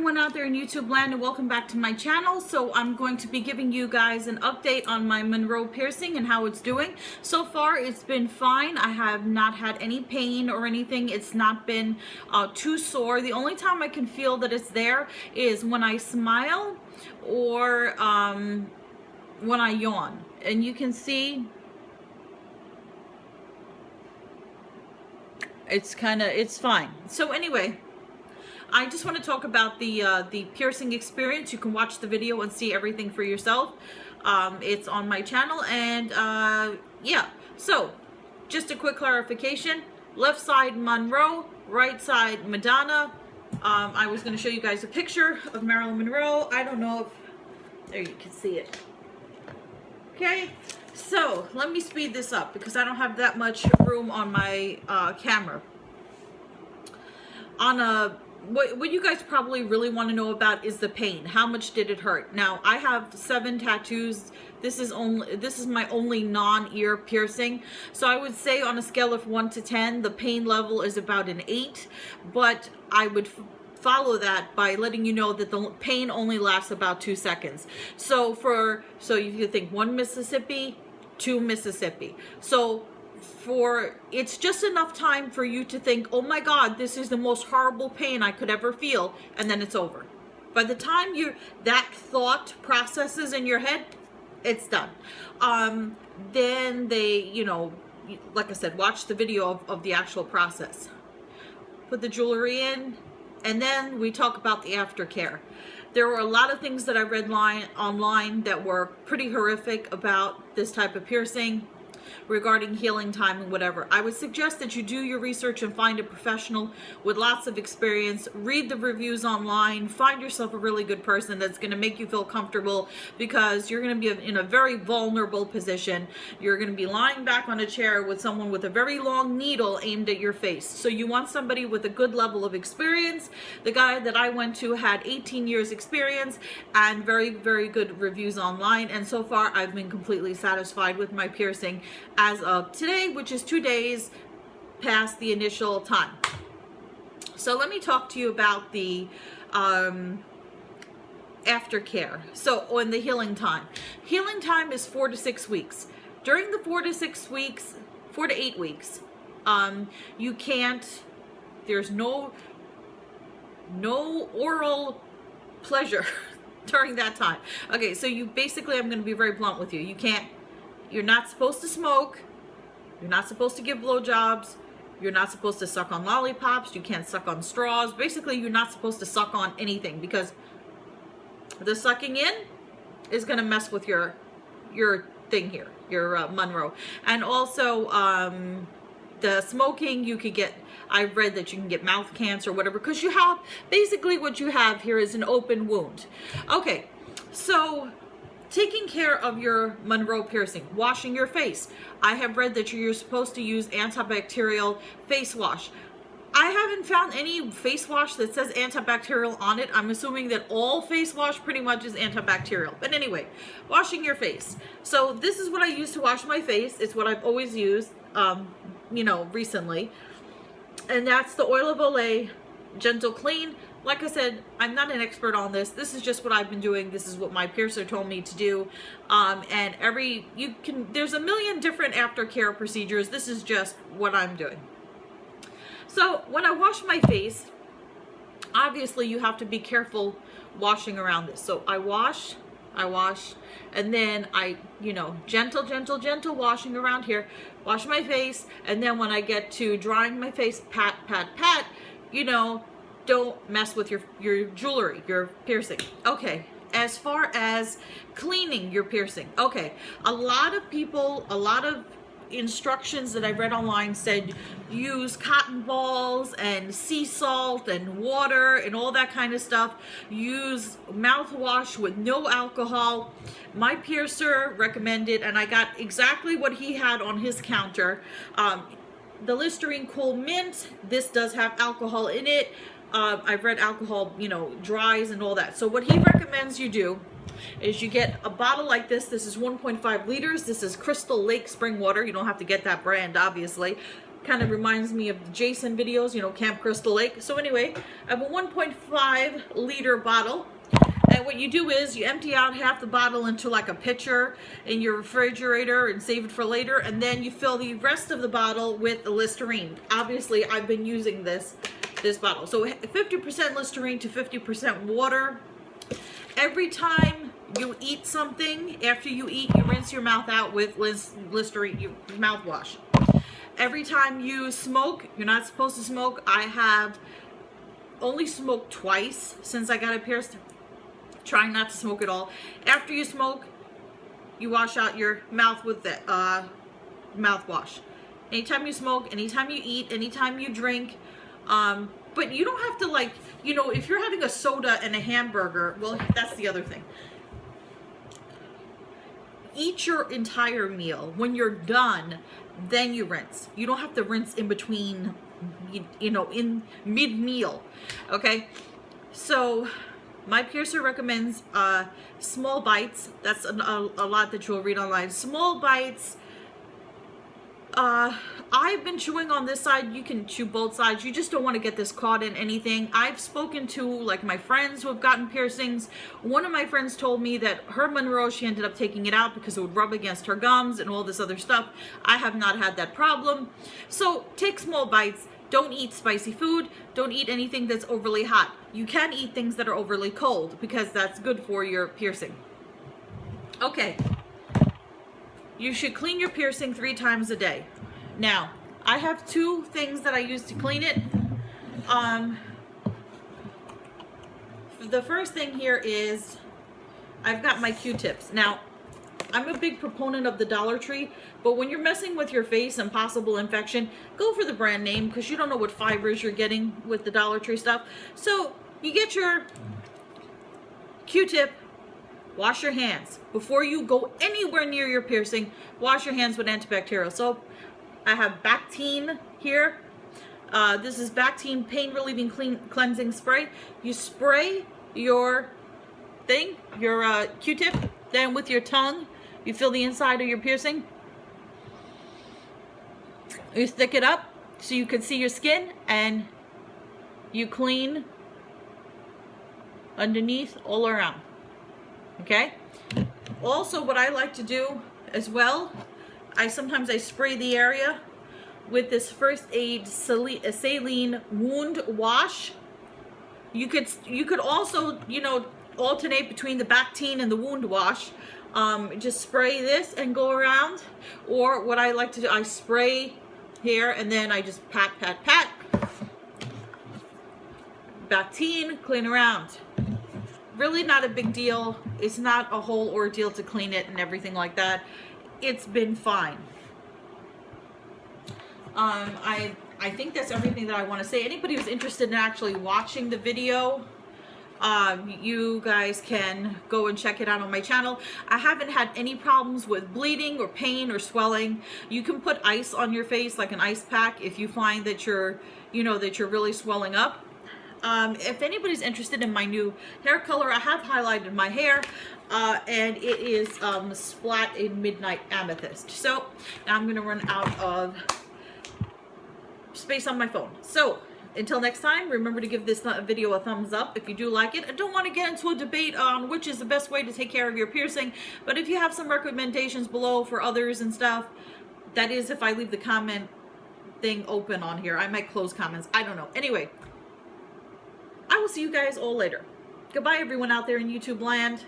everyone out there in YouTube land, and welcome back to my channel. So I'm going to be giving you guys an update on my Monroe piercing and how it's doing. So far it's been fine. I have not had any pain or anything. It's not been too sore. The only time I can feel that it's there is when I smile or when I yawn. And you can see it's fine. So anyway, I just want to talk about the piercing experience. You can watch the video and see everything for yourself. It's on my channel, and yeah. So just a quick clarification: left side Monroe, right side Madonna. I was going to show you guys a picture of Marilyn Monroe. I don't know if there you can see it. Okay, so let me speed this up because I don't have that much room on my camera. What you guys probably really want to know about is the pain. How much did it hurt? Now, I have 7 tattoos. This is my only non-ear piercing. So I would say on a scale of 1 to 10, the pain level is about an 8. But I would follow that by letting you know that the pain only lasts about 2 seconds. So you can think 1 Mississippi, 2 Mississippi. So it's just enough time for you to think, oh my God, this is the most horrible pain I could ever feel, and then it's over. By the time that thought processes in your head, it's done. Then they, like I said, watch the video of the actual process. Put the jewelry in, and then we talk about the aftercare. There were a lot of things that I read online that were pretty horrific about this type of piercing, regarding healing time and whatever. I would suggest that you do your research and find a professional with lots of experience. Read the reviews online. Find yourself a really good person that's going to make you feel comfortable, because you're going to be in a very vulnerable position. You're going to be lying back on a chair with someone with a very long needle aimed at your face. So you want somebody with a good level of experience. The guy that I went to had 18 years experience and very, very good reviews online. And so far I've been completely satisfied with my piercing as of today, which is 2 days past the initial time. So let me talk to you about the aftercare. So on the healing time. Healing time is 4 to 6 weeks. During the 4 to 6 weeks, 4 to 8 weeks, you can't, there's no oral pleasure during that time. Okay, so I'm going to be very blunt with you. You're not supposed to smoke. You're not supposed to give blowjobs. You're not supposed to suck on lollipops. You can't suck on straws. Basically, you're not supposed to suck on anything, because the sucking in is going to mess with your thing here, your Monroe. And also, the smoking, you could get, I've read that you can get mouth cancer or whatever, because basically what you have here is an open wound. Okay, so taking care of your Monroe piercing, washing your face. I have read that you're supposed to use antibacterial face wash. I haven't found any face wash that says antibacterial on it. I'm assuming that all face wash pretty much is antibacterial. But anyway, washing your face. So this is what I use to wash my face. It's what I've always used, recently. And that's the Oil of Olay Gentle Clean. Like I said, I'm not an expert on this. This is just what I've been doing. This is what my piercer told me to do. And there's a million different aftercare procedures. This is just what I'm doing. So when I wash my face, obviously you have to be careful washing around this. So I wash, and then I, gentle washing around here, wash my face. And then when I get to drying my face, pat, don't mess with your jewelry, your piercing. Okay, as far as cleaning your piercing. Okay, a lot of instructions that I read online said use cotton balls and sea salt and water and all that kind of stuff. Use mouthwash with no alcohol. My piercer recommended, and I got exactly what he had on his counter. The Listerine Cool Mint, this does have alcohol in it. I've read alcohol, dries and all that. So what he recommends you do is you get a bottle like this. This is 1.5 liters. This is Crystal Lake spring water. You don't have to get that brand, obviously. Kind of reminds me of the Jason videos, you know, Camp Crystal Lake. So anyway, I have a 1.5 liter bottle. And what you do is you empty out half the bottle into like a pitcher in your refrigerator and save it for later. And then you fill the rest of the bottle with Listerine. Obviously, I've been using this bottle. So 50% Listerine to 50% water. Every time you eat something, after you eat, you rinse your mouth out with Listerine, your mouthwash. Every time you smoke, you're not supposed to smoke. I have only smoked twice since I got it pierced. Trying not to smoke at all. After you smoke, you wash out your mouth with the mouthwash. Anytime you smoke, anytime you eat, anytime you drink. But you don't have to, like, you know, if you're having a soda and a hamburger, well, that's the other thing. Eat your entire meal. When you're done, then you rinse. You don't have to rinse in between, you know, in mid-meal. Okay? So my piercer recommends small bites. That's a lot that you'll read online. Small bites. I've been chewing on this side. You can chew both sides. You just don't want to get this caught in anything. I've spoken to like my friends who have gotten piercings. One of my friends told me that her Monroe, she ended up taking it out because it would rub against her gums and all this other stuff. I have not had that problem. So take small bites. Don't eat spicy food. Don't eat anything that's overly hot. You can eat things that are overly cold because that's good for your piercing. Okay. You should clean your piercing 3 times a day. Now, I have 2 things that I use to clean it. The first thing here is I've got my Q-tips. Now, I'm a big proponent of the Dollar Tree, but when you're messing with your face and possible infection, go for the brand name because you don't know what fibers you're getting with the Dollar Tree stuff. So, you get your Q-tip. Wash your hands. Before you go anywhere near your piercing, wash your hands with antibacterial soap. I have Bactine here. This is Bactine Pain Relieving Cleansing Spray. You spray your thing, your Q-tip, then with your tongue, you feel the inside of your piercing. You stick it up so you can see your skin, and you clean underneath all around. Okay. Also, what I like to do as well, sometimes I spray the area with this First Aid Saline wound wash. You could also, you know, alternate between the Bactine and the wound wash. Just spray this and go around. Or what I like to do, I spray here and then I just pat, pat, pat. Bactine, clean around. Really not a big deal. It's not a whole ordeal to clean it and everything like that. It's been fine. I think that's everything that I want to say. Anybody who's interested in actually watching the video, you guys can go and check it out on my channel. I haven't had any problems with bleeding or pain or swelling. You can put ice on your face, like an ice pack, if you find that you're really swelling up. If anybody's interested in my new hair color, I have highlighted my hair, and it is Splat in Midnight Amethyst. So now I'm going to run out of space on my phone. So until next time, remember to give this video a thumbs up if you do like it. I don't want to get into a debate on which is the best way to take care of your piercing, but if you have some recommendations below for others and stuff, that is if I leave the comment thing open on here. I might close comments. I don't know. Anyway, I will see you guys all later. Goodbye, everyone out there in YouTube land.